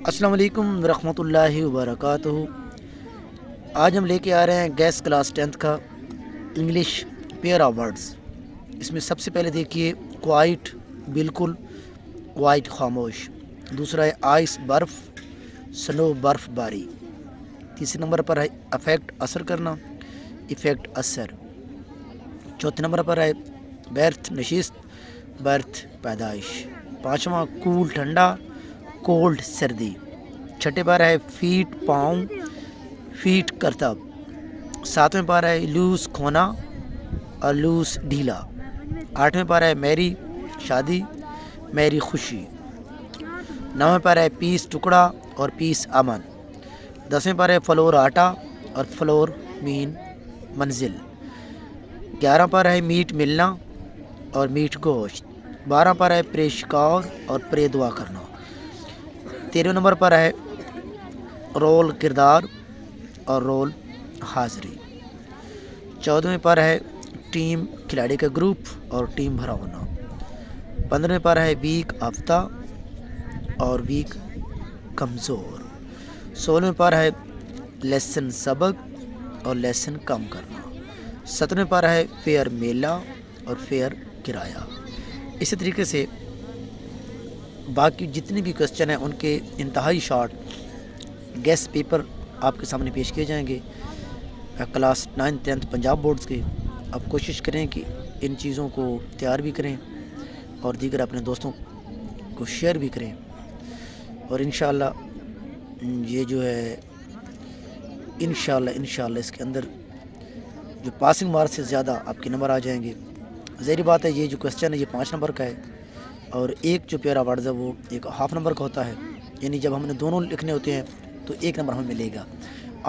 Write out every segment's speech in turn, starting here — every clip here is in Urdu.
السلام علیکم ورحمۃ اللہ وبرکاتہ۔ آج ہم لے کے آ رہے ہیں گیس کلاس 10 کا انگلش پیئر آف ورڈز۔ اس میں سب سے پہلے دیکھیے کوائٹ، بالکل، کوائٹ خاموش۔ دوسرا ہے آئس برف، سنو برف باری۔ تیسرے نمبر پر ہے افیکٹ اثر کرنا، افیکٹ اثر۔ چوتھے نمبر پر ہے برتھ نشست، برتھ پیدائش۔ پانچواں کول ٹھنڈا، کولڈ سردی۔ چھٹے پارہ ہے فیٹ پاؤں، فیٹ کرتب۔ ساتویں پارہ ہے لوز کھونا اور لوز ڈھیلا۔ آٹھویں پارہ ہے میری شادی، میری خوشی۔ نویں پارہ ہے پیس ٹکڑا اور پیس امن۔ دسویں پارہ ہے فلور آٹا اور فلور مین منزل۔ 11 پارہ ہے میٹ ملنا اور میٹ گوشت۔ 12 پارہ ہے پرے شکار اور پرے دعا کرنا۔ 13 نمبر پر ہے رول کردار اور رول حاضری۔ 14ویں پر ہے ٹیم کھلاڑی کا گروپ اور ٹیم بھرا ہونا۔ 15ویں پر ہے ویک ہفتہ اور ویک کمزور۔ 16ویں پر ہے لیسن سبق اور لیسن کم کرنا۔ 17ویں پر ہے فیئر میلہ اور فیئر کرایہ۔ اسی طریقے سے باقی جتنے بھی کوسچن ہیں ان کے انتہائی شارٹ گیس پیپر آپ کے سامنے پیش کیے جائیں گے کلاس 9 10 پنجاب بورڈز کے۔ اب کوشش کریں کہ ان چیزوں کو تیار بھی کریں اور دیگر اپنے دوستوں کو شیئر بھی کریں، اور انشاءاللہ یہ جو ہے انشاءاللہ اس کے اندر جو پاسنگ مارکس سے زیادہ آپ کے نمبر آ جائیں گے۔ ظاہری بات ہے یہ جو کوسچن ہے یہ 5 نمبر کا ہے، اور ایک جو پیرا ورڈز ہے وہ ایک ہاف نمبر کا ہوتا ہے، یعنی جب ہم نے دونوں لکھنے ہوتے ہیں تو 1 نمبر ہمیں ملے گا۔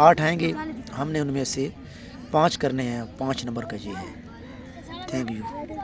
8 آئیں گے، ہم نے ان میں سے 5 کرنے ہیں، 5 نمبر کا یہ ہے۔ Thank you.